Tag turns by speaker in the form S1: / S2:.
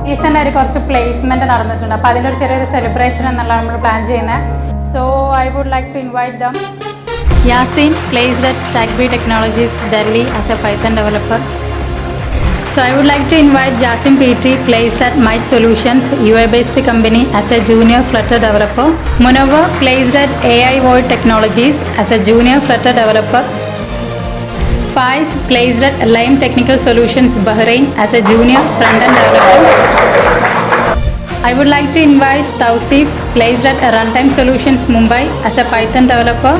S1: റീസെൻ്റായിട്ട് കുറച്ച് പ്ലേസ്മെൻറ്റ് നടന്നിട്ടുണ്ട്. അപ്പോൾ അതിൻ്റെ ഒരു ചെറിയൊരു സെലിബ്രേഷൻ എന്നുള്ള നമ്മൾ പ്ലാൻ ചെയ്യുന്നത്. So I would like to invite them. Yasin placed at Stackbee Technologies, Delhi as a Python developer. So I would like to invite Yasin PT, placed at Might Solutions, UA-based company, as a junior Flutter developer. Munawar, placed at AI Void Technologies as a junior Flutter developer. Faiz, placed at Lime Technical Solutions, Bahrain, as a junior front-end developer. I would like to invite Tausif, placed at Runtime Solutions, Mumbai, as a Python developer.